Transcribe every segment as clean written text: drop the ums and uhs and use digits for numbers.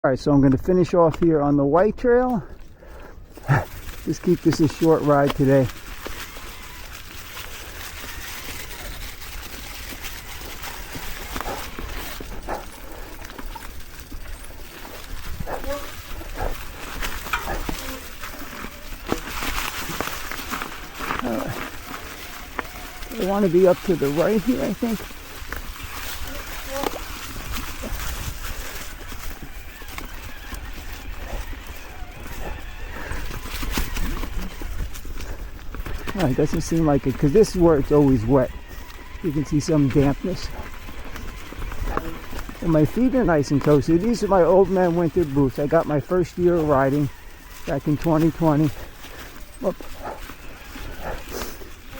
Alright, so I'm going to finish off here on the white trail. Just keep this a short ride today. I want to be up to the right here, I think. It doesn't seem like it, because this is where it's always wet. You can see some dampness. And my feet are nice and toasty. These are my old man winter boots. I got my first year of riding back in 2020. Whoop.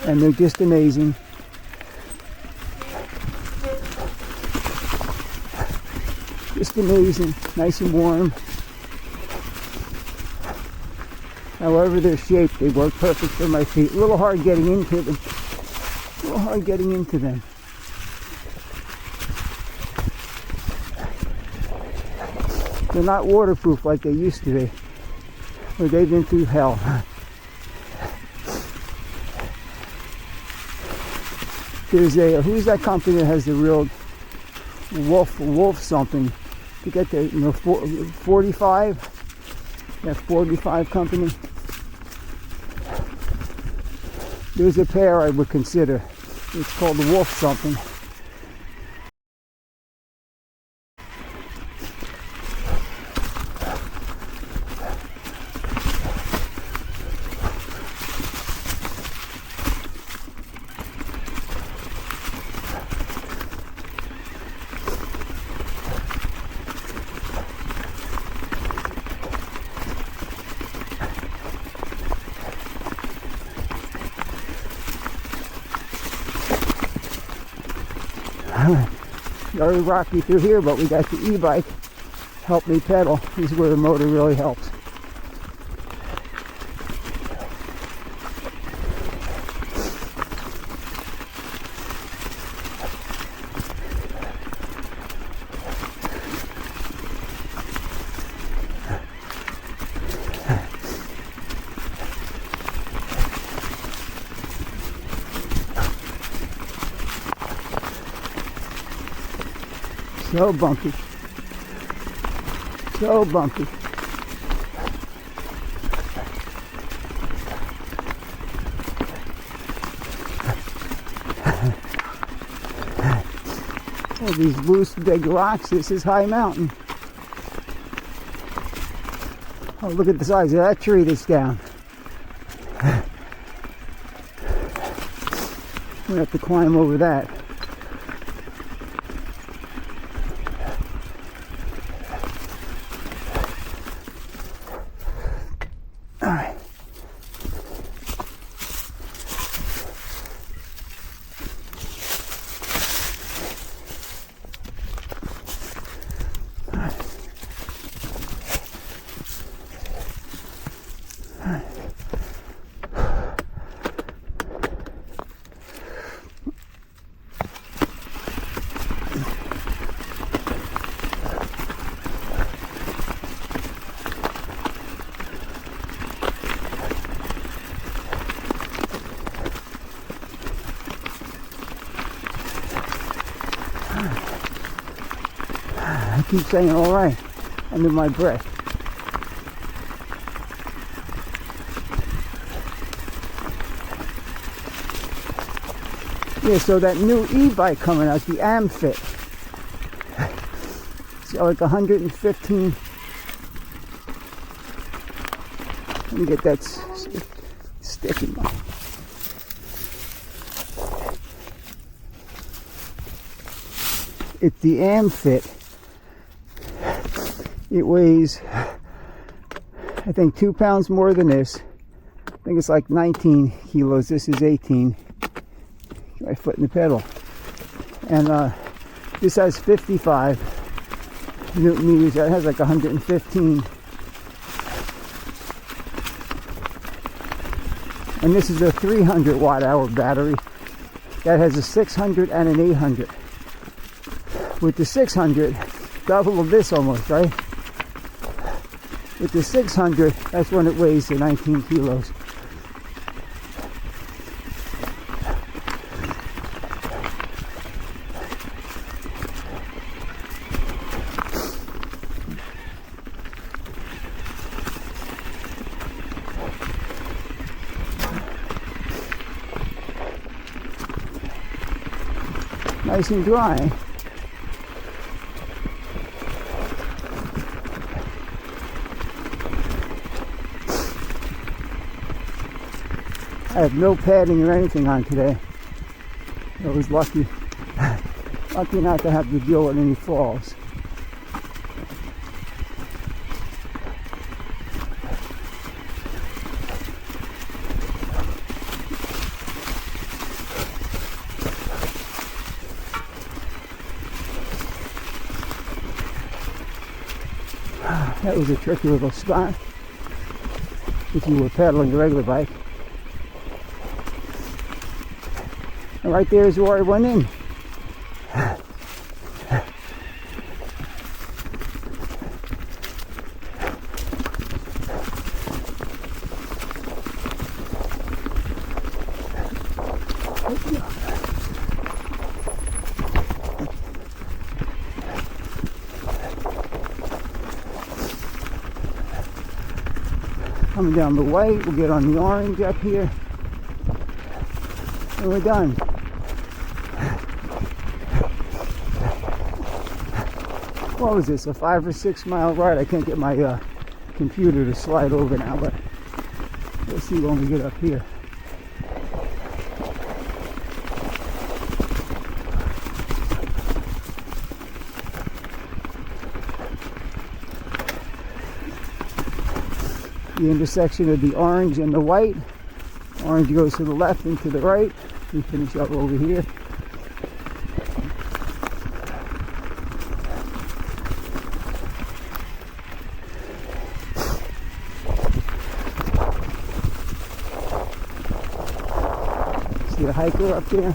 And they're just amazing. Just amazing. Nice and warm. However they're shaped, they work perfect for my feet. A little hard getting into them. A little hard getting into them. They're not waterproof like they used to be. Or they've been through hell. There's a, who's that company that has the real wolf something? To get the, 45? That 45 company. There's a pair I would consider. It's called the Wolf something. Very rocky through here, but we got the e-bike help me pedal. This is where the motor really helps. So bumpy. So bumpy. Oh, these loose big rocks. This is high mountain. Oh, look at the size of that tree that's down. We have to climb over that. I keep saying all right under my breath. Yeah, so that new e-bike coming out, the Amfit. It's like 115. Let me get that sticky. It's the Amfit. It weighs, I think, 2 pounds more than this. I think it's like 19 kilos. This is 18. My foot in the pedal. And this has 55 Newton meters. That has like 115. And this is a 300 watt hour battery that has a 600 and an 800. With the 600, double of this almost, right? With the 600, that's when it weighs the 19 kilos. Nice and dry. I have no padding or anything on today. I was lucky not to have to deal with any falls. That was a tricky little spot if you were pedaling a regular bike. And right there is where I went in. Coming down the white, we'll get on the orange up here, and we're done. What was this, a 5 or 6 mile ride? I can't get my computer to slide over now, but we'll see when we get up here. The intersection of the orange and the white. Orange goes to the left and to the right. We finish up over here. See a hiker up there.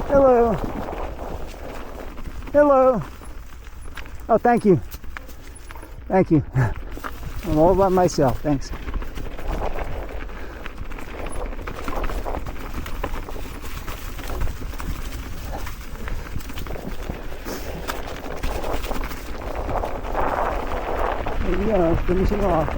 Hello. Hello. Oh, thank you. Thank you. I'm all by myself, thanks. There we go, finishing off.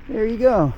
There you go.